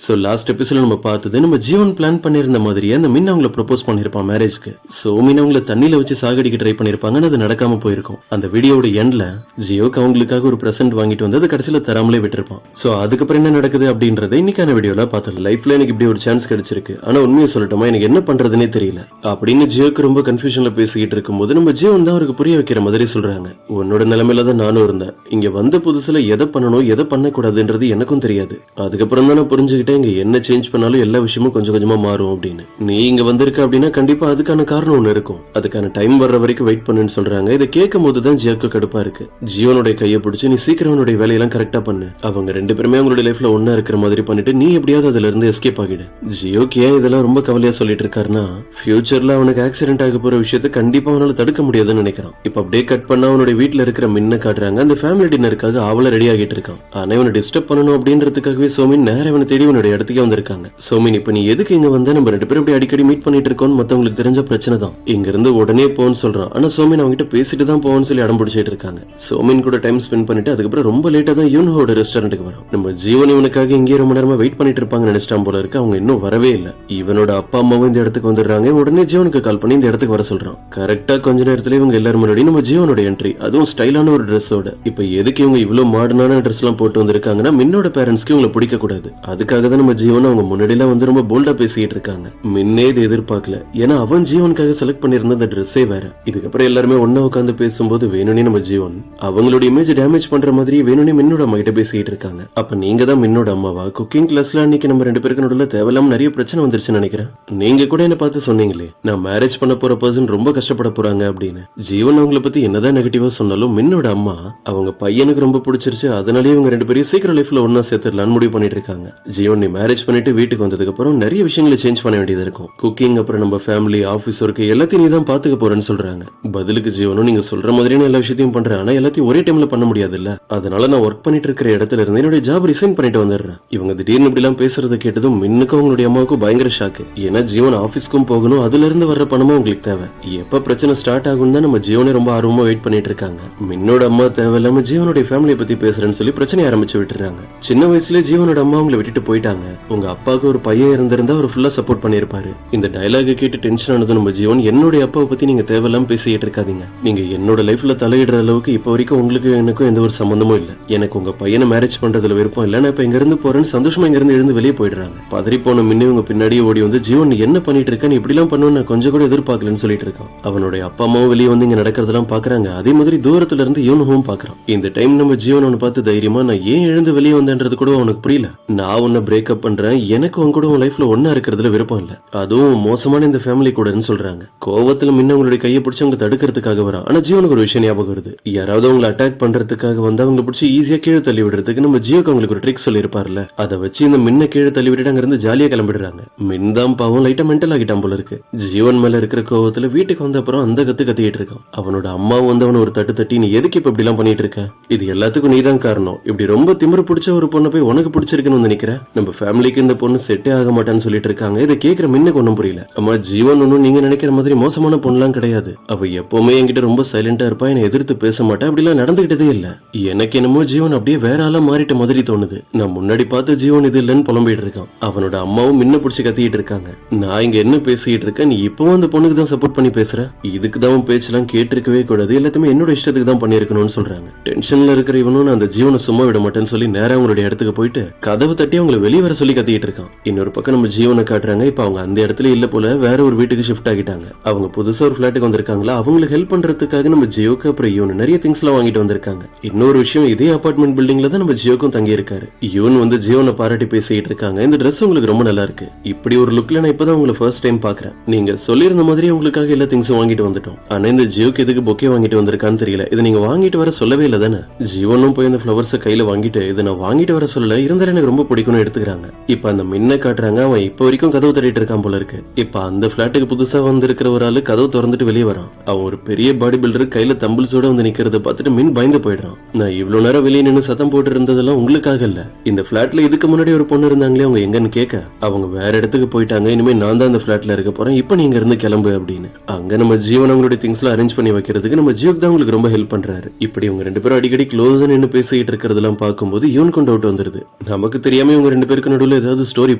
So last episode நம்ம பார்த்தது நம்ம ஜீவன் பிளான் பண்ணிருந்த மாதிரியே அந்த மின் அவங்கள ப்ரொபோஸ் பண்ணிருப்பான் மேரேஜ்க்கு. சோ மீன் அவங்கள தண்ணியில வச்சு சாகடிக்க ட்ரை பண்ணிருப்பாங்கன்னு அது நடக்காம போயிருக்கும். அந்த வீடியோட எண்ட்ல ஜியோக்கு அவங்களுக்காக ஒரு பிரசன்ட் வாங்கிட்டு வந்து அது கடைசியில தராமலே விட்டுருப்பான். சோ அதுக்கப்புறம் என்ன நடக்குது அப்படின்றத இன்னைக்கான வீடியோல பார்த்தோம். லைஃப்ல எனக்கு இப்படி ஒரு சான்ஸ் கிடைச்சிருக்கு, ஆனா உண்மையை சொல்லட்டுமா எனக்கு என்ன பண்றதுன்னே தெரியல அப்படின்னு ஜியோக்கு ரொம்ப கன்ஃபியூஷன்ல பேசிக்கிட்டு இருக்கும்போது நம்ம ஜீவன் தான் அவருக்கு புரிய வைக்கிற மாதிரி சொல்றாங்க. உன்னோட நிலைமையில தான் நானும் இருந்தேன். இங்க வந்த புதுசுல எதை பண்ணணும் எதை பண்ணக்கூடாதுன்றது எனக்கும் தெரியாது. அதுக்கப்புறம் தான் நான் புரிஞ்சுக்கிட்டேன் இங்க என்ன சேஞ்ச் பண்ணாலும் எல்லா விஷயமும் கொஞ்சம் கொஞ்சமா மாறும் அப்படின்னு. நீ இங்க வந்திருக்க அப்படின்னா கண்டிப்பா அதுக்கான காரணம் ஒண்ணு இருக்கும். அதுக்கான டைம் வர்ற வரைக்கும் வெயிட் பண்ணுன்னு சொல்றாங்க. இதை கேட்கும் போதுதான் ஜியோக்கு கடுப்பா இருக்கு. ஜியோனுடைய கையை பிடிச்சு நீ சீக்கிரம் உன்னுடைய வேலையெல்லாம் கரெக்டா பண்ணு, அவங்க ரெண்டு பேருமே அவங்களுடைய லைஃப்ல ஒன்னா இருக்கிற மாதிரி பண்ணிட்டு நீ எப்படியாவது அதுல இருந்து எஸ்கேப் ஆகிடு. ஜியோக்கு ஏன் இதெல்லாம் ரொம்ப கவலையா சொல்லிட்டு இருக்காருன்னா ஃபியூச்சர்ல அவனுக்கு ஆக்சிடென்ட் ஆக போற விஷயத்தை கண்டிப்பா அவனால தடுக்க முடியாதுன்னு நினைக்கிறான். இப்ப அப்படியே கட் பண்ணா அவனுடைய வீட்டுல இருக்கிற மின்ன காட்டுறாங்க. அந்த ஃபேமிலி டின்னருக்காக அவளை ரெடி ஆகிட்டு இருக்கான். ஆனா இவனை டிஸ்டர்ப் பண்ணணும் அப்படின்றதுக்காகவே சோமின் நேரம் இவனை தேடி உன்னுடைய இடத்துக்கே வந்திருக்காங்க. சோமின் இப்ப நீ எதுக்கு இங்க வந்தா நம்ம ரெண்டு பேரும் அடிக்கடி மீட் பண்ணிட்டு இருக்கோம் மத்தவங்களுக்கு தெரிஞ்ச பிரச்சனை தான், இங்க இருந்து உடனே போன்னு சொல்றான். ஆனா சோமின் அவங்க கிட்ட பேசிட்டு தான் போன்னு சொல்லி அடம் பிடிச்சிட்டு இருக்காங்க. சோமின் கூட டைம் ஸ்பெண்ட் பண்ணிட்டு அதுக்கப்புறம் ரொம்ப லேட்டா தான் யூன்ஹோட ரெஸ்டாரண்ட்டுக்கு வரும். நம்ம ஜீவன் இவனுக்காக இங்கே ரொம்ப நேரமா வெயிட் பண்ணிட்டு இருப்பாங்க நினைச்சிட்டான் போல இருக்கு. அவங்க இன்னும் வரவே இல்ல. இவனோட அப்பா அம்மாவும் இந்த இடத்துக்கு வந்துடுறாங்க. உடனே ஜீவனுக்கு கால் பண்ணி இந்த இடத்துக்கு வர சொல்றான். கரெக்டா கொஞ்ச நேரத்துல இவங்க எல்லாரும் முன்னாடி நம்ம ஜீவனோட என்ட்ரி, அதுவும் ஸ்டைலான ஒரு ட்ரெஸ்ஸோட. இப்ப எதுக்கு இவங்க இவ்வளவு மாடர்னான ட்ரெஸ் எல்லாம் போட்டு வந்திருக்காங்கன்னா மின்னோட பேரண்ட்ஸ்க்கு இவங்களை பிடிக்க கூடாது. அதுக்காக தான் நம்ம ஜீவன் அவங்க முன்னாடி எல்லாம் வந்து ரொம்ப போல்டா பேசிட்டு இருக்காங்க. மின்னே இது எதிர்பார்க்கல. ஏன்னா அவன் ஜீவனுக்காக செலக்ட் பண்ணிருந்த அந்த ட்ரெஸ்ஸே வேற. இதுக்கப்புறம் எல்லாருமே ஒன்னா உட்காந்து பேசும்போது வேணும்னே நம்ம ஜீவன் அவங்களோட இமேஜ் டேமேஜ் பண்ற மாதிரி வேணும்னே மின்னோட அம்மா கிட்ட பேசிட்டு இருக்காங்க. அப்ப நீங்க தான் மின்னோட அம்மாவா? குக்கிங் கிளாஸ்ல அன்னைக்கு நம்ம ரெண்டு பேருக்கு நடுவுல தேவையில்லாம நிறைய பிரச்சனை வந்துருச்சுன்னு நினைக்கிறேன். நீங்க கூட என்ன பார்த்து சொன்னீங்களே நான் மேரேஜ் பண்ண போற பர்சன் ரொம்ப கஷ்டப்பட போறாங்க அப்படின்னு. ஜீவன் அவங்கள பத்தி என்னதான் நெகட்டிவா சொன்னாலும் மின்னோட அம்மா அவங்க பையனுக்கு ரொம்ப பிடிச்சிருச்சு, அதனாலேயே இவங்க ரெண்டு பேரும் சீக்கிரம் லைஃப்ல ஒன்னா சேர்த்துடலான்னு முடிவு பண்ணிட்டு இருக்காங்க. ஜீவன் நீ மேரேஜ் பண்ணிட்டு வீட்டுக்கு வந்ததுக்கு அப்புறம் நிறைய விஷயங்களை சேஞ்ச் பண்ண வேண்டியது இருக்கும். குக்கிங் அப்புறம் நம்ம ஃபேமிலி ஆபீஸ் ஒர்க் எல்லாத்தையும் நீ தான் பாத்துக்க போறேன்னு சொல்றாங்க. பதிலுக்கு ஜீவனும் நீங்க சொல்ற மாதிரியான எல்லா விஷயத்தையும் பண்றேன், ஆனா எல்லாத்தையும் ஒரே டைம்ல பண்ண முடியாது இல்ல, அதனால நான் ஒர்க் பண்ணிட்டு இருக்கிற இடத்துல இருந்து என்னுடைய ஜாப் ரிசைன் பண்ணிட்டு வந்துடுறேன். இவங்க திடீர்னு இப்படி எல்லாம் பேசுறதை கேட்டதும் மின்னுக்கும் அவங்களுடைய அம்மாவுக்கும் பயங்கர ஷாக்கு. ஏன்னா ஜீவன் ஆபீஸ்க்கும் போகணும், அதுல இருந்து வர்ற பணமும் உங்களுக்கு தேவை. எப்ப பிரச்சனை ஸ்டார்ட் ஆகும் தான் நம்ம ஜீவனை ரொம்ப ஆர்வமா வெயிட் பண்ணிட்டு இருக்காங்க. மின்னோட அம்மா தேவையில்லாம ஜீவனுடைய ஃபேமிலியை பத்தி பேசுறேன்னு சொல்லி பிரச்சனை ஆரம்பிச்சு விட்டுறாங்க. சின்ன வயசுல ஜீவனோட அம்மா அவங்களை விட்டுட்டு போயிட்டாங்க. உங்க அப்பாவுக்கு ஒரு பையன் இருந்திருந்தா அவர் ஃபுல்லா சப்போர்ட் பண்ணிருப்பாரு. இந்த டயலாக கேட்டு டென்ஷன் ஆனது நம்ம ஜீவன் என்னுடைய அப்பாவை பத்தி நீங்க தேவையில்லாம பேசிட்டு இருக்காதீங்க. நீங்க என்னோட லைஃப்ல தலையிடுற அளவுக்கு இப்ப வரைக்கும் உங்களுக்கு எனக்கும் எந்த ஒரு சம்பந்தமும் இல்ல. எனக்கு உங்க பையனை மேரேஜ் பண்றதுல விருப்பம் இல்ல, நான் இப்ப இங்க இருந்து போறேன்னு சந்தோஷமா இங்க இருந்து எழுந்து வெளியே போயிடுறாங்க. பதறி போன மின்னி உங்க பின்னாடியே ஓடி வந்து ஜீவன் நீ என்ன பண்ணிட்டு இருக்க, நீ இப்படி எல்லாம் பண்ணுன்னு நான் கொஞ்சம் கூட எதிர்பார்க்கலன்னு சொல்லிட்டு இருக்கான். அவனுடைய அப்பா அம்மாவும் வெளியே வந்து இங்க நடக்கிறதெல்லாம் பாக்குறாங்க. அதே மாதிரி தூரத்துல இருந்து யூன்ஹோம் பாக்குறான். இந்த டைம் நம்ம ஜீவன் அவனை பார்த்து தைரியமா நான் ஏன் எழுந்து வெளியே வந்தேன்றது கூட அவனுக்கு புரியல. நான் உன்னை பிரேக்கப் பண்றேன், எனக்கு உன் கூட உன் லைஃப்ல ஒன்னா இருக்கிறதுல விருப்பம் இல்ல, அதுவும் மோசமான இந்த ஃபேமிலி கூடன்னு சொல்றாங்க. கோவத்துல முன்ன அவங்களுடைய கையை பிடிச்சி அவங்க தடுக்கிறதுக்காக வரான். ஆனா ஜீவனுக்கு ஒரு விஷயம் ஞாபகம் வருது. யாராவது அவங்களை அட்டாக் பண்றதுக்காக வந்து அவங்க பிடிச்சி ஈஸியா கீழே தள்ளி விடுறதுக்கு நம்ம ஜியோக்கு அவங்களுக்கு ஒரு ட்ரிக் சொல்லி இருப்பார்ல, அதை வச்சு இந்த மின்ன கீழே தள்ளி விட்டுட்டு அங்க இருந்து ஜாலியா கிளம்பிடுறாங்க. மின் தான் பாவம் லைட்டா மென்டல் ஆகிட்டான் போல இருக்கு. ஜீவன் மேல இருக்கிற கோவத்துல வீட்டுக்கு வந்த அப்புறம் அந்த கத்திட்டு இருக்கான். அவனோட அம்மாவும் வந்து அவனை ஒரு தட்டு தட்டி நீ எதுக்கு இப்ப இப்படி எல்லாம் பண்ணிட்டு இருக்க, இது எல்லாத்துக்கும் நீதான் காரணம், இப்படி ரொம்ப திமிரு பிடிச்ச ஒரு பொண்ணை போய் உனக்கு பிடிச்சிருக்குன்னு நினைக்கிற, நம்ம ஃபேமிலிக்கு இந்த பொண்ணு செட்டே ஆக மாட்டான்னு சொல்லிட்டு இருக்காங்க. இதை கேட்கிற மின்னுக்கு ஒன்னும் புரியல. அம்மா ஜீவன் ஒன்னும் நீங்க நினைக்கிற மாதிரி மோசமான பொண்ணுலாம் கிடையாது. அவ எப்பவுமே என்கிட்ட ரொம்ப சைலண்டா இருப்பா, என்னை எதிர்த்து பேச மாட்டா, அப்படி எல்லாம் நடந்துகிட்டதே இல்ல. எனக்கு என்னமோ ஜீவன் அப்படியே வேற ஆளா மாறிட்ட மாதிரி தோணுது. நான் முன்னாடி பார்த்து ஜீவன் இது இல்லன்னு புலம்பிட்டு இருக்கான். அவனோட அம்மாவும் முன்ன பிடிச்சி கத்திட்டு இருக்காங்க. நான் இங்க என்ன பேசிட்டு இருக்கேன், நீ இப்பவும் அந்த பொண்ணுக்கு தான் சப்போர்ட் பண்ணி பேசுற, இதுக்கு தான் பேச்செல்லாம் கேட்டிருக்கவே கூடாது, எல்லாத்தையுமே என்னோட இஷ்டத்துக்கு தான் பண்ணிருக்கணும்னு சொல்றாங்க. டென்ஷன்ல இருக்கிற இவனும் நான் அந்த ஜீவனை சும்மா விட மாட்டேன்னு சொல்லி நேரம் அவங்களுடைய இடத்துக்கு போயிட்டு கதவு தட்டி அவங்களை வெளியே வர சொல்லி கத்திட்டு இருக்கான். இன்னொரு பக்கம் நம்ம ஜீவனை காட்டுறாங்க. இப்ப அவங்க அந்த இடத்துல இல்ல போல, வேற ஒரு வீட்டுக்கு ஷிஃப்ட் ஆகிட்டாங்க. அவங்க புதுசா ஒரு பிளாட்டுக்கு வந்திருக்காங்களா, அவங்களுக்கு ஹெல்ப் பண்றதுக்காக நம்ம ஜியோக்கு அப்புறம் யூன் நிறைய திங்ஸ் எல்லாம் வாங்கிட்டு வந்திருக்காங்க. இன்னொரு விஷயம், இதே அபார்ட்மெண்ட் பில்டிங்ல தான் நம்ம ஜியோக்கும் தங்கி இருக்காரு. யூன் வந்து ஜியோனை பாராட்டி பேசிட்டு இருக்காங்க. இந்த ட்ரெஸ் உங்களுக்கு ரொம்ப நல்லா இருக்கு, இப்படி ஒரு லுக்ல நான் இப்பதான் உங்களை ஃபர்ஸ்ட் டைம் பாக்குறேன், நீங்க சொல்லிருந்த மாதிரி உங்களுக்காக எல்லா திங்ஸும் வாங்கிட்டு வந்துட்டோம், ஆனா இந்த ஜியோக்கு எதுக்கு பொக்கே வாங்கிட்டு வந்திருக்கான்னு தெரியல, இதை நீங்க வாங்கிட்டு வர சொல்லவே இல்ல தானே. ஜீவனும் போய் அந்த ஃபிளவர்ஸை கையில வாங்கிட்டு இதை நான் வாங்கிட்டு வர சொல்லல, இருந்தாலும் எனக்கு ரொம்ப பிடிக்கும்னு எடுத்துக்கிறாங்க. இப்ப அந்த மின்ன காட்டுறாங்க. அவன் இப்ப வரைக்கும் கதவு தட்டிட்டு இருக்கான் போல இருக்கு. இப்ப அந்த பிளாட்டுக்கு புதுசா வந்திருக்கிற ஒரு ஆளு கதவு திறந்துட்டு வெளியே வரான். அவன் ஒரு பெரிய பாடி பில்டர் கையில தம்பிள்ஸோட வந்து நிக்கிறத பார்த்துட்டு மின் பயந்து போயிடுறான். நான் இவ்வளவு நேரம் வெளியே நின்று சத்தம் போட்டு இருந்ததெல்லாம் உங்களுக்காக இல்ல, இந்த பிளாட்ல இதுக்கு முன்னாடி ஒரு பொண்ணு இருந்தாங்களே அவங்க எங்கன்னு கேட்க அவங்க வேற இடத்துக்கு போயிட்டாங்க, இனிமே நான் தான் அந்த பிளாட்ல இருக்க போறேன், இப்ப நீங்க இருந்து கிளம்பு அப்படின்னு. அங்க நம்ம ஜீவன் அவங்களுடைய திங்ஸ் எல்லாம் அரேஞ்ச் பண்ணி வைக்கிறதுக்கு நம்ம ஜியோக்கு தான் உங்களுக்கு ரொம்ப ஹெல்ப் பண்றாரு. இப்படி இவங்க ரெண்டு பேரும் அடிக்கடி க்ளோஸ் நின்று பேசிட்டு இருக்கிறதெல்லாம் பார்க்கும்போது இவன் கொண்டு அவுட் வந்துருது. நமக்கு தெரியாம இவங்க ரெண்டு பேருக்கு நடுவுல ஏதாவது ஸ்டோரி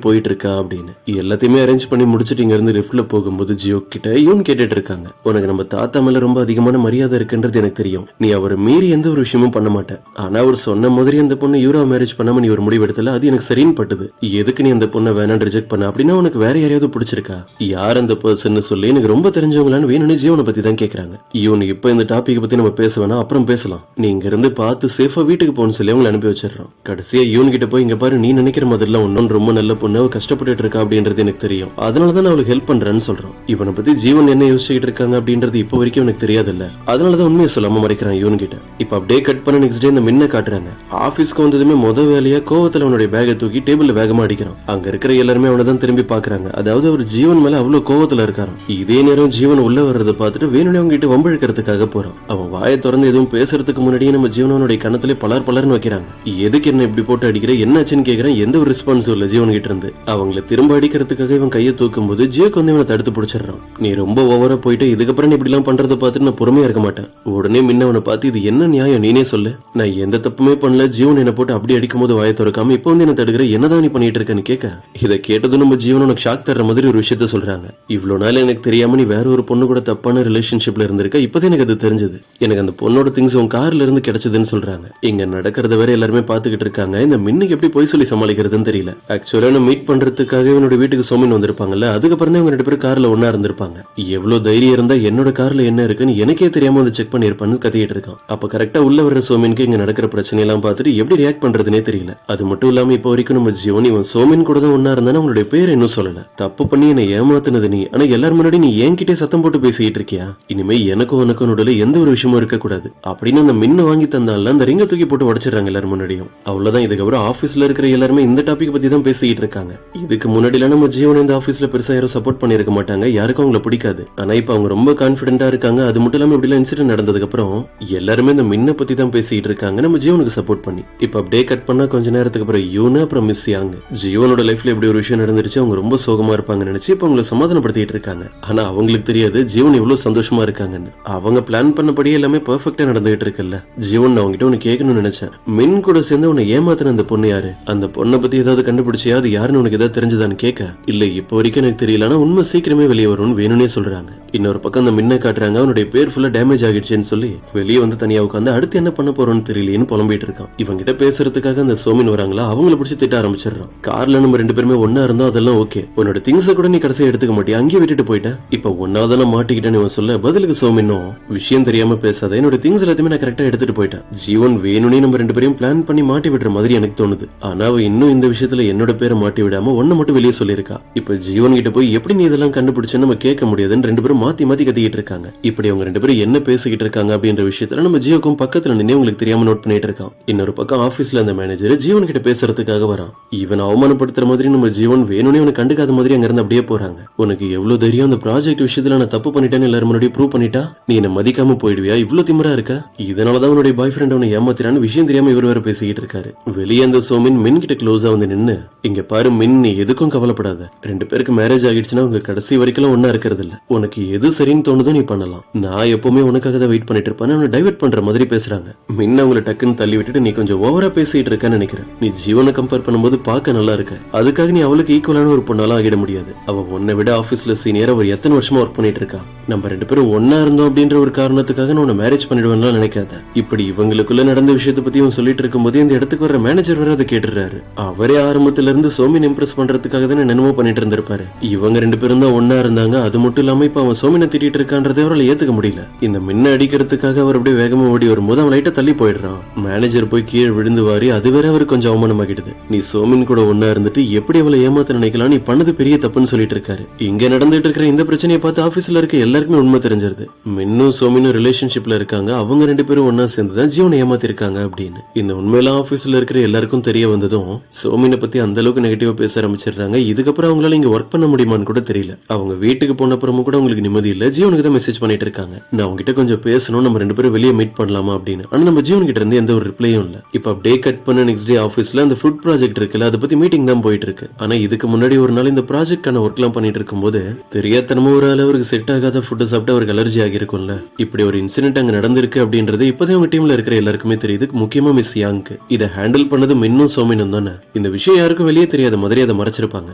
போயிட்டு இருக்கா அப்படின்னு. எல்லாத்தையுமே அரேஞ்ச் பண்ணி முடிச்சுட்டு இங்க இருந்து லிஃப்ட்ல போகும்போது ஜியோ கிட்ட யூன் கேட்டுட்டு இருக்காங்க, உனக்கு நம்ம தாத்தா மேல ரொம்ப அதிகமான மரியாதை இருக்குன்றது எனக்கு தெரியும், நீ அவரை மீறி எந்த ஒரு விஷயமும் பண்ண மாட்டேன். ஆனா அவர் சொன்ன மாதிரி அந்த பொண்ணு யூரோ மேரேஜ் பண்ணாம நீ ஒரு முடிவெடுத்தல, அது எனக்கு சரின்னு பட்டுது. எதுக்கு நீ அந்த பொண்ணை வேணான்னு ரிஜெக்ட் பண்ண? அப்படின்னா உனக்கு வேற யாரையாவது பிடிச்சிருக்கா? யார் அந்த பர்சன் சொல்லி எனக்கு ரொம்ப தெரிஞ்சவங்களான்னு வேணும்னு ஜீவனை பத்தி தான் கேக்குறாங்க. யூன் இப்ப இந்த டாபிக் பத்தி நம்ம பேச வேணா, அப்புறம் பேசலாம், நீ இங்க இருந்து பார்த்து சேஃபா வீட்டுக்கு போன்னு சொல்லி அவங்களை அனுப்பி வச்சிடறோம். கடைசியா யூன் கிட்ட போய், இங்க பாரு, நீ நினைக்கிற மாதிரிலாம் ஒன்னும் ரொம்ப நல்ல பொண்ணு, அவ கஷ்டப்பட்டு இருக்கா அப்படின்றது எனக்கு தெரியும், அதனாலதான் நான் அவளுக்கு ஹெல்ப் பண்றேன்னு சொல்றான். இவனை பத்தி ஜீவன் என்ன யோசிச்சுட்டு இருக்காங்க அப்படின்றது இப்ப வரைக்கும் எனக்கு தெரியாதுல்ல, அதனாலதான் உண்மையை சொல்லாம மறைக்கிறான் யூன் கிட்ட. இப்ப அப்படியே கட் பண்ண நெக்ஸ்ட் டே இந்த மின்ன காட்டுறாங்க. ஆபீஸ்க்கு வந்ததுமே முதல் வேலையா கோவத்துல அவனுடைய பேகை தூக்கி டேபிள்ல வேகமா அடிக்கிறான். அங்க இருக்கிற எல்லாருமே அவனை தான் திரும்பி பாக்குறாங்க. அதாவது அவர் ஜீவன் மேல அவ்வளவு கோவத்துல இருக்காராம். இதே நேரம் ஜீவன் உள்ள வர்றதை பார்த்துட்டு வேணும்னே அவங்க கிட்ட வம்பிழுக்கிறதுக்காக போறான். அவன் வாயை திறந்து எதுவும் பேசுறதுக்கு முன்னாடியே நம்ம ஜீவனுடைய கணத்திலே பலர்னு வைக்கிறாங்க. எதுக்கு என்ன இப்படி போட்டு அடிக்கிற, என்னாச்சுன்னு கேக்குறேன். எந்த ஒரு ரெஸ்பான்ஸும் இல்ல ஜீவன் கிட்ட இருந்து. அவங்களை திரும்ப அடிக்கிறதுக்காக இவன் கையை தூக்கும் போது ஜியோக்கு வந்து இவனை தடுத்து பிடிச்சிடறான். நீ ரொம்ப ஓவரா போயிட்டு இதுக்கப்புறம் இப்படி எல்லாம் பண்றதை பார்த்துட்டு நான் பொறுமையா இருக்க மாட்டேன். உடனே முன்னவனை பார்த்து, இது என்ன நியாயம், நீனே சொல்லு, நான் எந்த தப்புமே பண்ணல, ஜீவன் என்ன போட்டு அப்படி அடிக்கும் போது வாயை திறக்காம இப்ப வந்து என்ன தடுக்கிற, என்னதான் நீ பண்ணிட்டு இருக்கன்னு கேட்க, இதை கேட்டதும் நம்ம ஜீவன் உனக்கு ஷாக் தர்ற மாதிரி ஒரு விஷயத்த சொல்றாங்க. இவ்வளவு நாள் எனக்கு தெரியாம நீ வேற ஒரு பொண்ணு கூட தப்பான ரிலேஷன்ஷிப்ல இருந்திருக்க, இப்பதான் எனக்கு அது தெரிஞ்சது. எனக்கு அந்த பொண்ணோட திங்ஸ் உன் கார்ல இருந்து கிடைச்சதுன்னு சொல்றாங்க. இங்க நடக்கிறத வேற எல்லாருமே பாத்துக்கிட்டு இருக்காங்க. இந்த மின்னுக்கு எப்படி போய் சொல்லி சமாளிக்கிறதுன்னு தெரியல. ஆக்சுவலா மீட் பண்றதுக்காக இவனோட வீட்டுக்கு சோமின் வந்திருப்பாங்கல்ல, அதுக்கப்புறம் தான் இவங்க 2 பேரும் கார்ல ஒன்னா இருந்திருப்பாங்க. எவ்வளவு தைரியம் இருந்தா என்னோட கார்ல என்ன இருக்குன்னு எனக்கே தெரியாம வந்து செக் பண்ணிருப்பான்னு கத்திட்டு இருக்கான். அப்ப கரெக்டா உள்ள வர்ற சோமினுக்கு இங்க நடக்கிற பிரச்சனை எல்லாம் பார்த்துட்டு எப்படி ரியாக்ட் பண்றதுனே தெரியல. அது மட்டும் இல்லாம இப்ப வரைக்கும் நம்ம ஜீவன் இவன் சோமின் கூட தான் ஒன்னா இருந்தானே, அவனுடைய பேர் இன்னும் சொல்லல. தப்பு பண்ணி என்னை ஏமாத்துனது நீ, ஆனா எல்லாரும் முன்னாடி நீ என்கிட்டே சத்தம் போட்டு பேசிட்டு இருக்கியா? இனிமே எனக்கும் உனக்கும் நடுவுல எந்த ஒரு விஷயமும் இருக்க கூடாது அப்படின்னு அந்த மின்ன வாங்கி தந்தால அந்த ரிங்க தூக்கி போட்டு உடைச்சிடறாங்க எல்லாரும் முன்னாடியும். அவ்வளவுதான். இதுக்கப்புறம் ஆபீஸ்ல இருக்கிற எல்லாருமே இந்த டாபிக் பத்தி தான் பேசிட்டு இருக்காங்க. இதுக்கு முன்னாடி நம்ம ஜீவன் இந்த ஆபீஸ்ல பெருசா யாரும் சப்போர்ட் பண்ணிருக்க மாட்டாங்க, யாருக்கும் அவங்களை பிடிக்காது. ஆனா இப்ப அவங்க ரொம்ப கான்பிடென்டா இருக்காங்க. அது மட்டும் இல்லாம இப்படி இன்சிடென்ட் நடந்ததுக்கு அப்புறம் எல்லாருமே இந்த மின்ன பத்தி தான் பேசிட்டு இருக்காங்க, நம்ம ஜீவனுக்கு சப்போர்ட் பண்ணி. இப்ப அப்படியே கட் பண்ணா கொஞ்ச நேரத்துக்கு அப்புறம் யூனு அப்புறம் மிஸ் யாங் ஜீவனோட லைஃப்ல இப்படி ஒரு விஷயம் நடந்துருச்சு, அவங்க ரொம்ப சோகமா இருப்பாங்க நினைச்சு இப்ப அவங்களை சமாதானப்படுத்திட்டு இருக்காங்க. ஆனா அவங்களுக்கு தெரியாது ஜீவன் இவ்வளவு சந்தோஷமா இருக்காங்கன்னு. அவங்க பிளான் பண்ணபடியே எல்லாமே பெர்ஃபெக்ட்டா நடந்துகிட்டு இருக்குல்ல. ஜீவன், நான் உங்ககிட்ட உனக்கு கேட்கணும்னு நினைச்சேன், மின் கூட சேர்ந்து உன்னை ஏமாத்தின அந்த பொண்ணு யாரு? அந்த பொண்ணை பத்தி ஏதாவது கண்டுபிடிச்சியா? அது யாருன்னு உனக்கு ஏதாவது தெரிஞ்சதான்னு கேட்க, இல்ல இப்ப வரைக்கும் எனக்கு தெரியல, ஆனா உண்மை சீக்கிரமே வெளியே வரும்னு வேணும்னே சொல்றாங்க. இன்னொரு பக்கம் அந்த மின்ன காட்டுறாங்க, அவனுடைய பேர் ஃபுல்லா டேமேஜ் ஆகிடுச்சுன்னு சொல்லி வெளியே வந்து தனியா உட்காந்து அடுத்து என்ன பண்ண போறோம்னு தெரியலன்னு புலம்பிட்டு இருக்கான். இவங்க கிட்ட பேசுறதுக்காக அந்த சோமின் வராங்களா, அவங்கள பிடிச்சி திட்ட ஆரம்பிச்சிடறான். கார்ல நம்ம 2 பேருமே ஒன்னா இருந்தோம், அதெல்லாம் ஓகே, உன்னோட திங்ஸ் கூட நீ கடைசியா எடுத்துக்க மாட்டியா, அங்கேயே விட்டுட்டு போயிட்ட, இப்ப ஒன்னாவதான மாட்டிக்கிட்டேன்னு இவன் சொல்ல, பதிலுக்கு சோமினும், விஷயம் தெரியாம பேசாத, என்னோட திங்ஸ் எல்லாத்தையுமே நான் கரெக்டா எடுத்துட்டு போயிட்டேன். ஜீவன் வேணும்னே நம்ம 2 பேரையும் பிளான் பண்ணி மாட்டி விடுற மாதிரி எனக்கு தோணுது. ஆனா அவ இன்னும் இந்த விஷயத்துல என்னோட பேரை மாட்டி விடாம ஒன்ன மட்டும் வெளியே சொல்லியிருக்கா. இப்ப ஜீவன் கிட்ட போய் எப்படி நீ இதெல்லாம் கண்டுபிடிச்சு நம்ம கேட்க முடியாதுன்னு 2 பேரும் மாத்தி மாத்தி கத்திக்கிட்டு இருக்காங்க. இப்படி அவங்க 2 பேரும் என்ன பேசிக்கிட்டு இருக்காங்க அப்படின்ற விஷயத்துல நம்ம ஜியோக்கும் பக்கத்துல நின்று உங்களுக்கு தெரியாம நோட் பண்ணிட்டு இருக்கான். இன்னொரு பக்கம் ஆபீஸ்ல அந்த மேனேஜர் ஜீவன் கிட்ட பேசுறதுக்காக வரான். இவன் அவமானப்படுத்துற மாதிரி நம்ம ஜீவன் வேணும்னே அவனை கண்டுக்காத மாதிரி அங்க இருந்து அப்படியே போறாங்க. உனக்கு எவ்வளவு தைரியம் அந்த ப்ராஜெக்ட் விஷயத்துல நான் தப்பு பண்ணிட்டேன்னு எல்லாரும் முன்னாடி ப்ரூவ் பண்ணிட்டா நீ என்ன மதிக்காம போயிடுவியா? இவ்வளவு திமிரா இருக்க? இதனாலதான் உன்னுடைய பாய் ஃப்ரெண்ட் அவனை ஏமாத்திரான்னு விஷயம் தெரியாம இவர் வேற பேசிக்கிட்டு இருக்காரு. வெளியே அந்த சோமின் மின் கிட்ட க்ளோஸா வந்து நின்னு, இங்க பாரு மின், நீ எதுக்கும் கவலைப்படாத, 2 பேருக்கு மேரேஜ் ஆகிடுச்சுன்னா உங்க கடைசி வரைக்கும் ஒன்னா இருக்கிறது இல்ல, உனக்கு எது சரின்னு தோணுதோ நீ பண்ணலாம், நான் எப்பவுமே உனக்காக தான் வெயிட் பண்ணிட்டு இருப்பேன். அவனை டைவர்ட் பண்ற மாதிரி பேசுறாங்க. மின்ன அவங்களை டக்குன்னு தள்ளி விட்டுட்டு, நீ கொஞ்சம் ஓவரா பேசிட்டு இருக்கன்னு நினைக்கிறேன், நீ ஜீவனை கம்பேர் பண்ணும்போது பார்க்க நல்லா இருக்க, அதுக்காக நீ அவளுக்கு ஈக்குவலான ஒரு பொண்ணாலாம் ஆகிட முடியாது. அவ உன்னை விட ஆபீஸ்ல சீனியர், அவர் எத்தனை வருஷமா ஒர்க் பண்ணிட்டு இருக்கா, நம்ம 2 பேரும் ஒன்னா இருந்தோம் அப்படின்ற ஒரு காரணத்துக்காக நான் உன்னை மேரேஜ் பண்ணிடுவேன்லாம் நினைக்காத. இப்படி இவங்களுக்குள்ள நடந்த விஷயத்தை பத்தி அவன் சொல்லிட்டு இருக்கும்போது இந்த இடத்துக்கு வர மேனேஜர் வேற அதை கேட்டுறாரு. அவரே ஆரம்பத்துல இருந்து சோமின் இம்ப்ரெஸ் பண்றதுக்காக தானே என்னமோ பண்ணிட்டு இருந்திருப்பாரு. இவங்க 2 பேரும் தான் ஒன்னா இருந்தாங்க. அது மட்டும் இல்லாம இப்ப அவன் சோமினை திட்டிட்டு இருக்கான்றதை அவரால் ஏத்துக்க முடியல. இந்த மின்ன அடிக்கிறதுக்காக அவர் அப்படியே வேகமா ஓடி வரும்போது அவன் லைட்டா தள்ளி போயிடுறான். மேனேஜர் போய் கீழே விழுந்து வாரி அது வேற அவருக்கு கொஞ்சம் அவமானமாகிடுது. நீ சோமின் கூட ஒன்னா இருந்துட்டு எப்படி அவளை ஏமாத்த நினைக்கலாம், நீ பண்ணது பெரிய தப்புன்னு சொல்லிட்டு இருக்காரு. இங்க நடந்துட்டு இருக்கிற இந்த பிரச்சனையை பார்த்து ஆபீஸ்ல இருக்க எல்லாருக்குமே உண்மை தெரிஞ்சிருது. மின்னும் சோமினும் ரிலேஷன்ஷிப்ல இருக்காங்க, அவங்க 2 பேரும் ஒன்னா சேர்ந்துதான் ஜீவனை ஏமாத்தி இருக்காங்க அப்படின்னு. இந்த உண்மையெல்லாம் ஆபீஸ்ல இருக்கிற எல்லாருக்கும் தெரிய வந்ததும் சோமினை பத்தி அந்த அளவுக்கு நெகட்டிவா பேச ஆரம்பிச்சிடுறாங்க. இதுக்கப்புறம் அவங்களால இங்க ஒர்க் பண்ண முடியுமான்னு கூட தெரியல. அவங்க வீட்டுக்கு போன அப்புறமும் கூட அவங்களுக்கு நிம்மதி இல்ல. ஜீவனுக்கு தான் மெசேஜ் பண்ணிட்டு இருக்காங்க. நான் அவங்ககிட்ட கொஞ்சம் பேசணும், நம்ம 2 பேரும் வெளியே மீட் பண்ணலாமா அப்படின்னு. ஆனா நம்ம ஜீவன் கிட்ட இருந்து எந்த ஒரு ரிப்ளையும் இல்ல. இப்ப அப்படியே கட் பண்ண நெக்ஸ்ட் டே ஆபீஸ்ல அந்த ஃபுட் ப்ராஜெக்ட் இருக்குல்ல, அதை பத்தி மீட்டிங் தான் போயிட்டு இருக்கு. ஆனா இதுக்கு முன்னாடி ஒரு நாள் இந்த ப்ராஜெக்டான ஒர்க் எல்லாம் பண்ணிட்டு இருக்கும்போது தெரியாதனமா ஒரு ஆள் அவருக்கு செட் ஆகாத ஃபுட் சாப்பிட்டு அவருக்கு அலர்ஜி ஆகி இருக்கும்ல. இப்படி ஒரு இன்சிடென்ட் அங்க நடந்திருக்கு அப்படின்றது இப்பதான் அவங்க டீம்ல இருக்கிற எல்லாருக்குமே தெரியுது. முக்கியமா மிஸ் யாங்க்கு இதை ஹேண்டில் பண்ணது மின்னும் சோமினும் தானே. இந்த விஷயம் யாருக்கும் வெளியே தெரியாத மாதிரி அதை மறைச்சிருப்பாங்க.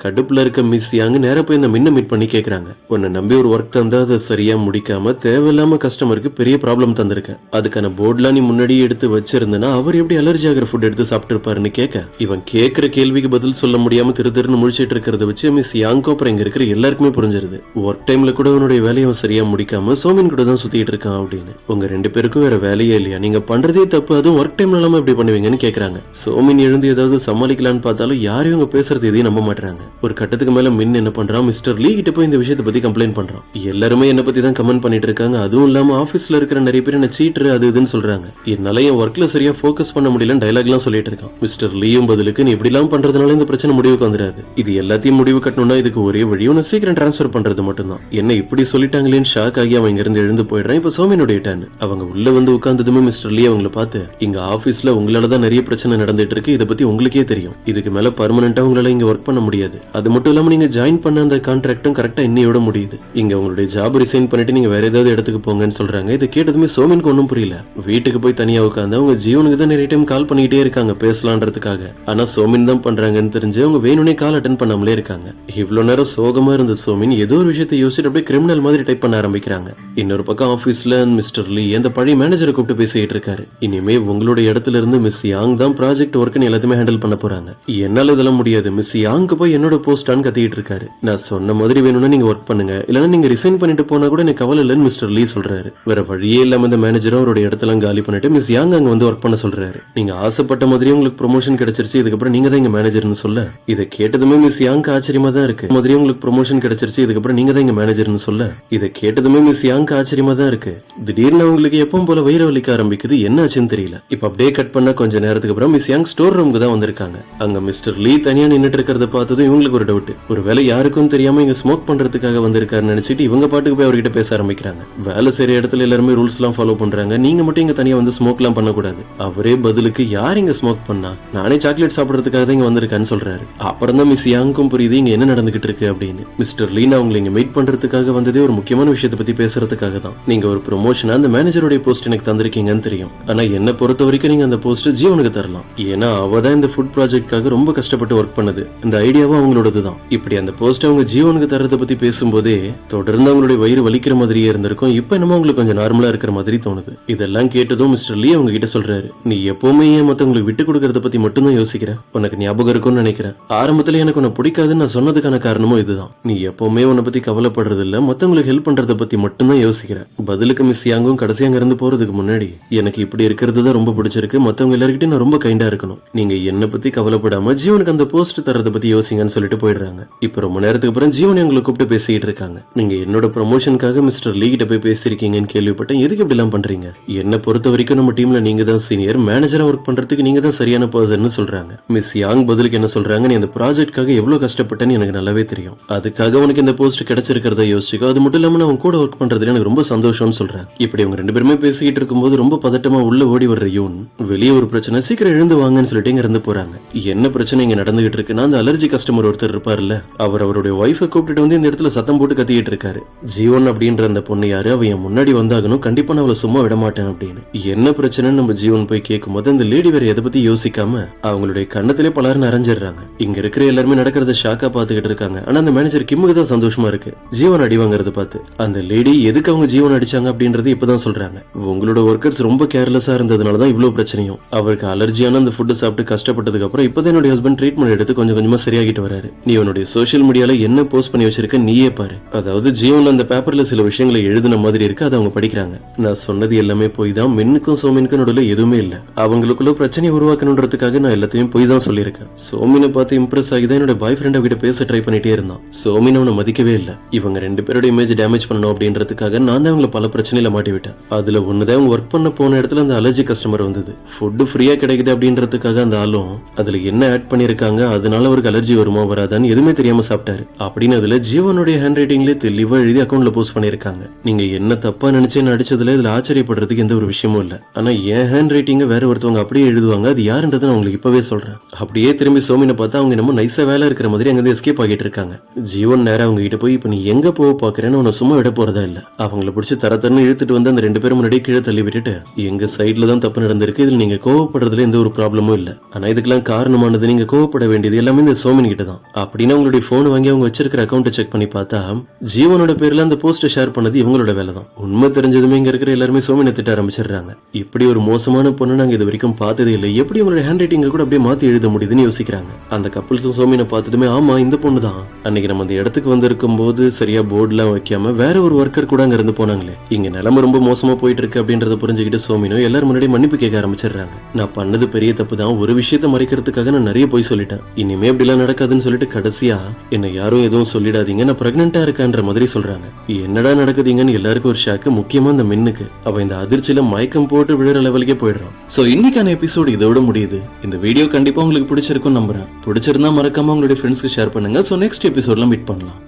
கடுப்புல இருக்க மிஸ் யாங் நேரா போய் இந்த மின்ன மீட் பண்ணி கேக்குறாங்க, உன்னை நம்பி ஒரு ஒர்க் தந்தா அதை சரியா முடிக்காம தேவையில்லாம கஸ்டமருக்கு பெரிய ப்ராப்ளம் தந்திருக்க. அதுக்கான போர்ட்லாம் நீ முன்னாடியே எடுத்து வச்சிருந்தனா அவர் எப்படி அலர்ஜி ஆகிற ஃபுட் எடுத்து சாப்பிட்டு இருப்பாருன்னு கேட்க, இவன் கேட்கிற கேள்விக்கு பதில் சொல்ல முடியாம திருன்னு முழிச்சிட்டு இருக்கிறத வச்சு மிஸ் யாங்கோ அப்புறம் இங்க இருக்கிற எல்லாருக்குமே புரிஞ்சிருது. ஒர்க் டைம்ல கூட அவனுடைய வேலையை சரியா முடிக்காம சோமின் கூட தான் சுத்திட்டு இருக்கான் அப்படின்னு. உங்க 2 பேருக்கும் வேற வேலையே இல்லையா? நீங்க பண்றதே தப்பு, அதுவும் ஒர்க் டைம்ல இல்லாம எப்படி பண்ணுவீங்கன்னு கேக்குறாங்க. சோமின் எழுந்து ஏதாவது சமாளிக்கலான்னு பார்த்தாலும் யாரையும் அவங்க பேசுறது எதையும் நம்ப மாட்டாங்க. ஒரு கட்டத்துக்கு மேல மின் என்ன பண்றான், மிஸ்டர் லீ கிட்ட போய் இந்த விஷயத்தை பத்தி கம்ப்ளைண்ட் பண்றான். எல்லாருமே என்ன பத்தி தான் கமெண்ட் பண்ணிட்டு இருக்காங்க. அதுவும் இல்லாம ஆபீஸ்ல இருக்கிற நிறைய பேர் என்ன சீட்டர் அது இதுன்னு சொல்றாங்க. என்னால என் ஒர்க்ல சரியா போக்கஸ் பண்ண முடியல டயலாக் எல்லாம் சொல்லிட்டு இருக்கான். மிஸ்டர் லீயும் பதிலுக்கு, நீ இப்படி எல்லாம் பண்றதுனால இந்த பிரச்சனை முடிவுக்கு வந்துடாது. இது எல்லாத்தையும் முடிவு கட்டணும்னா இதுக்கு ஒரே வழி உன்னை சீக்கிரம் டிரான்ஸ்பர் பண்றது மட்டும்தான். என்ன இப்படி சொல்லிட்டாங்களேன்னு ஷாக் ஆகி அவன் இங்க இருந்து எழுந்து போயிடுறான். இப்ப சோமினுடைய டர்ன். அவங்க உள்ள வந்து உட்கார்ந்ததுமே மிஸ்டர் லீ அவங்களை பார்த்து, இங்க ஆபீஸ்ல உங்களாலதான் நிறைய பிரச்சனை நடந்துட்டு இருக்கு, இதை பத்தி உங்களுக்கே தெரியும். இதுக்கு மேல பர்மனண்டா உங்களால இங்க ஒர்க் பண்ண முடியாது. அது மட்டும் இல்லாம நீங்க ஜாயின் பண்ண அந்த கான்ட்ராக்டும் கரெக்டா இன்னையோட முடியுது. இங்க உங்களுடைய ஜாப் ரிசைன் பண்ணிட்டு நீங்க வேற ஏதாவது இடத்துக்கு போங்கன்னு சொல்றாங்க. இதை கேட்டதுமே சோமினுக்கு ஒன்னும் புரியல. வீட்டுக்கு போய் தனியா உட்காந்து அவங்க ஜீவனுக்கு தான் நிறைய டைம் கால் பண்ணிக்கிட்டே இருக்காங்க பேசலான்றதுக்காக. ஆனா சோமின் தான் பண்றாங்கன்னு தெரிஞ்சு அவங்க வேணும்னே கால் அட்டன் பண்ணாமலே இருக்காங்க. இவ்வளவு நேரம் சோகமா இருந்த சோமின் ஏதோ ஒரு விஷயத்தை யோசிச்சுட்டு அப்படியே கிரிமினல் மாதிரி டைப் பண்ண ஆரம்பிக்கிறாங்க. இன்னொரு பக்கம் ஆபீஸ்ல மிஸ்டர் லீ அந்த பழைய மேனேஜரை கூப்பிட்டு பேசிட்டு இருக்காரு. இனிமே உங்களுடைய இடத்துல இருந்து மிஸ் யாங் தான் ப்ராஜெக்ட் ஒர்க் எல்லாத்தையுமே ஹேண்டில் பண்ண போறாங்க. என்னால இதெல்லாம் முடியாது, மிஸ் யாங்க்கு போய் என்னோட போஸ்டான்னு கத்திட்டு இருக்காரு. நான் சொன்ன மாதிரி வேணும்னா நீங்க ஒர்க் பண்ணுங்க, இல்லன்னா நீங்க ரிசைன் பண்ணிட்டு போனா கூட எனக்கு கவலை இல்லைன்னு மிஸ்டர் லீ சொல்றாரு. வேற வழியே இல்லாம இந்த மேனேஜரும் அவருடைய இடத்துல காலி பண்ணிட்டு மிஸ் யாங் அங்க வந்து ஒர்க் பண்ண சொல்றாரு. நீங்க ஆசைப்பட்ட மாதிரி உங்களுக்கு ப்ரொமோஷன் கிடைச்சிருச்சு, இதுக்கப்புறம் நீங்க தான் இங்க மேனேஜர்னு சொல்ல, இதை கேட்டதுமே மிஸ் யாங்க்கு ஆச்சரியமா தான் இருக்கு. மாதிரி உங்களுக்கு ப்ரொமோஷன் கிடைச்சிருச்சு, இதுக்கப்புறம் நீங்க தான் இங்க மேனேஜர்னு சொல்ல, இதை கேட்டதுமே மிஸ் யாங்க்கு ஆச்சரியமா தான் இருக்கு. திடீர்னு அவங்களுக்கு எப்பவும் போல வயிறு வலிக்க ஆரம்பிக்குது, என்ன ஆச்சுன்னு தெரியல. இப்ப அப்படியே கட் பண்ண கொஞ்ச நேரத்துக்கு அப்புறம் மிஸ் யாங் ஸ்டோர் ரூமுக்கு தான் வந்திருக்காங்க. அங்க மிஸ்டர் லீ தனியா நின்னுட்டு இருக்கிறத பார்த்ததும் இவங்களுக்கு ஒரு டவுட். ஒரு வேலை யாருக்கும் தெரியாம இங்க ஸ்மோக் பண்றதுக்காக வந்திருக்காருன்னு நினைச்சிட்டு இவங்க பாட்டுக்கு போய் அவர்கிட்ட பேச ஆரம்பிக்கிறாங்க. வேலை செய்யற இடத்துல எல்லாருமே ரூல்ஸ் எல்லாம் ஃபாலோ பண்றாங்க, நீங்க மட்டும் இங்க தனியா வந்து ஸ்மோக் எல்லாம் பண்ணக்கூடாது. அவரே பதிலுக்கு, யார் இங்க ஸ்மோக் பண்ணா, நானே சாக்லேட் சாப்பிடறதுக்காக தான் இங்க வந்திருக்கான்னு சொல்றாரு. அப்புறம் தான் மிஸ் யாங்கும் புரியுது இங்க என்ன நடந்துகிட்டு இருக்கு அப்படின்னு. மிஸ்டர் லீ அவங்களை இங்க மீட் பண்றதுக்காக வந்ததே ஒரு முக்கியமான விஷயத்தை பத்தி பேசுறதுக்காக தான். நீங்க ஒரு ப்ரொமோஷன் அந்த மேனேஜருடைய போஸ்ட் எனக்கு தந்திருக்கீங்கன்னு தெரியும். ஆனா என்ன பொறுத்த வரைக்கும் நீங்க அந்த போஸ்ட் ஜீவனுக்கு தரலாம். ஏன்னா அவ தான் இந்த ஃபுட் ப்ராஜெக்ட்காக ரொம்ப கஷ்டப்பட்டு ஒர்க் பண்ணது. இந்த ஐடியாவும் அவங்களோடது தான். இப்படி அந்த போஸ்ட் அவங்க ஜீவனுக்கு தரத பத்தி பேசும்போதே தொடர்ந்து அவங்களுடைய வயிறு வலிக்கிற மாதிரியே இருந்திருக்கும். இப்ப என்னமோ உங்களுக்கு கொஞ்சம் நார்மலா இருக்கிற மாதிரி தோணுது. இதெல்லாம் கேட்டதும் மிஸ்டர் லீ அவங்க கிட்ட சொல்றாரு, நீ எப்பவுமே ஏன் மத்தவங்களுக்கு விட்டு கொடுக்கறத பத்தி மட்டும்தான் யோசிக்கிற? உனக்கு ஞாபகம் இருக்கும்னு நினைக்கிறேன், ஆரம்பத்துல எனக்கு உன்னை பிடிக்காதுன்னு நான் சொன்னதுக்கான காரணமும் இதுதான். நீ எப்பவுமே உன்னை பத்தி கவலைப்படுறது இல்ல, மத்தவங்களுக்கு ஹெல்ப் பண்றத பத்தி மட்டும்தான் யோசிக்கிற. பதிலுக்கு மிஸ் யாங்கும் கடைசி அங்க இருந்து போறதுக்கு முன்னாடி, எனக்கு இப்படி இருக்கிறது தான் ரொம்ப பிடிச்சிருக்கு, மத்தவங்க எல்லார்கிட்டயும் நான் ரொம்ப கைண்டா இருக்கணும், நீங்க என்ன பத்தி கவலைப்படாம ஜீவனுக்கு அந்த போஸ்ட் தரத பத்தி யோசிங்கன்னு சொல்லிட்டு போயிடுறாங்க. இப்ப ரொம்ப நேரத்துக்கு அப்புறம் ஜீவன் எங்களை கூப்பிட்டு பேசிட்டு இருக்காங்க. நீங்க என்னோட ப்ரமோஷனுக்காக மிஸ்டர் லீ கிட்ட போய் பேசிருக்கீங்கன்னு கேள்விப்பட்டேன், எதுக்கு இப்படி எல்லாம் பண்றீங்க? என்ன பொறுத்த வரைக்கும் நம்ம டீம்ல நீங்க தான் சீனியர், மேனேஜரா ஒர்க் பண்றதுக்கு நீங்க தான் சரியான பர்சன் சொல்றாங்க. மிஸ் யாங் பதிலுக்கு என்ன சொல்றாங்க, நீ அந்த ப்ராஜெக்ட்காக எவ்வளவு கஷ்டப்பட்டேன்னு எனக்கு நல்லாவே தெரியும், அதுக்காக உனக்கு இந்த போஸ்ட் கிடைச்சிருக்கிறத யோசிக்கோ, அது மட்டும் இல்லாம நான் கூட ஒர்க் பண்றதுல எனக்கு ரொம்ப சந்தோஷம்னு சொல்றேன். இப்படி அவங்க 2 பேருமே பேசிக்கிட்டு இருக்கும்போது ரொம்ப பதட்டமா உள்ள ஓடி வர்ற யூன், வெளியே ஒரு பிரச்சனை, சீக்கிரம் எழுந்து வாங்கன்னு சொல்லிட்டு இங்க இருந்து போறாங்க. என்ன பிரச்சனை இங்க நடந்துகிட்டு இருக்குன்னா, அந்த அலர்ஜி கஸ்டமர் ஒருத்தர் இருப்பார்ல, அவர் அவருடைய ஒய்ஃபை கூப்பிட்டு வந்து இந்த இடத்துல சத்தம் போட்டு கத்திக்கிட்டு இருக்காரு. ஜீவன் அப்படின்ற அந்த பொண்ணு யாரு, அவ என் முன்னாடி வந்தாகணும், கண்டிப்பா நான் அவளை சும்மா விட மாட்டேன் அப்படின்னு. என்ன பிரச்சனைன்னு நம்ம ஜீவன் போய் கேட்கும் போது அந்த லேடி வேற எதை பத்தி யோசிக்காம அவங்களுடைய கண்ணத்திலே பலரும் அரைஞ்சிடுறாங்க. இங்க இருக்கிற எல்லாருமே நடக்கிறத ஷாக்கா பாத்துக்கிட்டு இருக்காங்க. ஆனா அந்த மேனேஜர் கிம்முக்கு தான் சந்தோஷமா இருக்கு ஜீவன் அடி வாங்கறத பார்த்து. அந்த லேடி எதுக்கு அவங்க ஜீவன் அடிச்சாங்க அப்படின்றது இப்பதான் சொல்றாங்க. உங்களோட ஒர்க்கர்ஸ் ரொம்ப கேர்லெஸ்ஸா இருந்ததுனாலதான் இவ்வளவு பிரச்சனையும். அவருக்கு அலர்ஜியான அந்த ஃபுட் சாப்பிட்டு கஷ்டப்பட்டதுக்கு அப்புறம் இப்பதான் என்னுடைய ஹஸ்பண்ட் ட்ரீட்மெண்ட் எடுத்து கொஞ்சம் கொஞ்சமா சரியாகிட்டு வராரு. நீ உன்னுடைய சோசியல் மீடியால என்ன போஸ்ட் பண்ணி வச்சிருக்க நீயே பாரு. அதாவது ஜீவன் அந்த பேப்பர்ல சில விஷயங்களை எழுதின மாதிரி இருக்கு, அதை அவங்க படிக்கிறாங்க. நான் சொன்னது எல்லாமே போய் தான், மின்னுக்கும் சோமினுக்கும் நடுவுல எதுவுமே இல்ல. அவங்களுக்குள்ள பிரச்சனையை உருவாக்கணுன்றதுக்காக நான் எல்லாத்தையும் போய் தான் சொல்லியிருக்கேன். சோமினை பார்த்து இம்ப்ரெஸ் ஆகி தான் என்னோட பாய் ஃப்ரெண்ட் அவகிட்ட பேச ட்ரை பண்ணிட்டே இருந்தான். சோமின் அவனை மதிக்கவே இல்ல. இவங்க 2 பேரோட இமேஜ் டேமேஜ் பண்ணணும் அப்படின்றதுக்காக நான் தான் அவங்களை பல பிரச்சனையில மாட்டி விட்டேன். அதுல ஒண்ணுதான் அவங்க ஒர்க் பண்ண போன இடத்துல அந்த அலர்ஜி கஸ்டமர் வந்தது. ஃபுட் ஃப்ரீயா கிடைக்குது அப்படின்றதுக்காக அந்த ஆளும் அதுல என்ன ஆட் பண்ணிருக்காங்க, அதனால அவருக்கு அலர்ஜி வருமா வராதான்னு எதுவுமே தெரியாம சாப்பிட்டாரு அப்படின்னு அதுல ஜீவனுடைய ஹேண்ட் ரைட்டிங்ல தெளிவா லைவா எழுதி அக்கௌண்ட்ல போஸ்ட் பண்ணிருக்காங்க. நீங்க என்ன தப்பா நினைச்சேன்னு அடிச்சதுல இதுல ஆச்சரியப்படுறதுக்கு எந்த ஒரு விஷயமும் இல்ல. ஆனா என் ஹேண்ட் ரைட்டிங்க வேற ஒருத்தவங்க அப்படியே எழுதுவாங்க. அது யாருன்றதை நான் உங்களுக்கு இப்பவே சொல்றேன். அப்படியே திரும்பி சோமினை பார்த்தா அவங்க நம்ம நைஸா வேலை இருக்கிற மாதிரி அங்க எஸ்கேப் ஆகிட்டு இருக்காங்க. ஜீவன் நேரம் அவங்க கிட்ட போய் இப்ப நீ எங்க போக பாக்குறேன்னு உன்னை சும்மா விட போறதா இல்ல. அவங்கள பிடிச்சி தரத்தரன்னு இழுத்துட்டு வந்து அந்த 2 பேரும் முன்னாடி கீழே தள்ளி விட்டுட்டு எங்க சைட்ல தான் தப்பு நடந்திருக்கு. இதுல நீங்க கோவப்படுறதுல எந்த ஒரு ப்ராப்ளமும் இல்ல. ஆனா இதுக்கெல்லாம் காரணமானது நீங்க கோவப்பட வேண்டியது எல்லாமே இந்த சோமின் கிட்ட தான் அப்படின்னு அவங்களுடைய போன் வாங்கி அவங்க வச்சிருக்கிற அக்கௌண்ட் செக் பண்ணி பார்த்தா ஜீவனோட பேர்ல அந்த போஸ்ட் ஷேர் பண்ணது இவங்களோட வேலை தான். உண்மை தெரிஞ்சதுமே இங்க இருக்கிற எல்லாருமே சோமினை திட்ட ஆரம்பிச்சிடுறாங்க. இப்படி ஒரு மோசமான பொண்ணு நாங்க இது வரைக்கும் பார்த்ததே இல்லை. எப்படி உங்களோட ஹேண்ட் ரைட்டிங்க கூட அப்படியே மாத்தி எழுத முடியுதுன்னு யோசிக்கிறாங்க. அந்த கப்பல்ஸும் சோமினை பார்த்துட்டுமே ஆமா இந்த பொண்ணு தான் அன்னைக்கு நம்ம அந்த இடத்துக்கு வந்திருக்கும் போது சரியா போர்டுலாம் வைக்காம வேற ஒரு ஒர்க்கர் கூட அங்க இருந்து போனாங்களே. இங்க நிலைமை ரொம்ப மோசமா போயிட்டு இருக்கு அப்படின்றத புரிஞ்சுக்கிட்டு சோமினோ எல்லாரும் முன்னாடி மன்னிப்பு கேட்க ஆரம்பிச்சிடுறாங்க. நான் பண்ணது பெரிய தப்பு தான். ஒரு விஷயத்தை மறைக்கிறதுக்காக நான் நிறைய போய் சொல்லிட்டேன். இனிமே அப்படி எல்லாம் நடக்காதுன்னு சொல்லிட்டு கடைசியா என்ன யாரும் எதுவும் சொல்லிடாதீங்க நான் பிரெக்னெண்டா இருக்கேன்ற மாதிரி சொல்றாங்க. என்னடா நடக்குதுங்கன்னு எல்லாருக்கும் ஒரு ஷாக்கு. முக்கியமா இந்த மின்னுக்கு அவ இந்த அதிர்ச்சியில மயக்கம் போட்டு விழுற லெவலுக்கே போயிடுறான். சோ இன்னைக்கான எபிசோடு இதோட முடியுது. இந்த வீடியோ கண்டிப்பா உங்களுக்கு பிடிச்சிருக்கும் நம்புறேன். பிடிச்சிருந்தா மறக்காம உங்களுடைய ஃப்ரெண்ட்ஸ்க்கு ஷேர் பண்ணுங்க. சோ நெக்ஸ்ட் எபிசோட்ல மீட் பண்ணலாம்.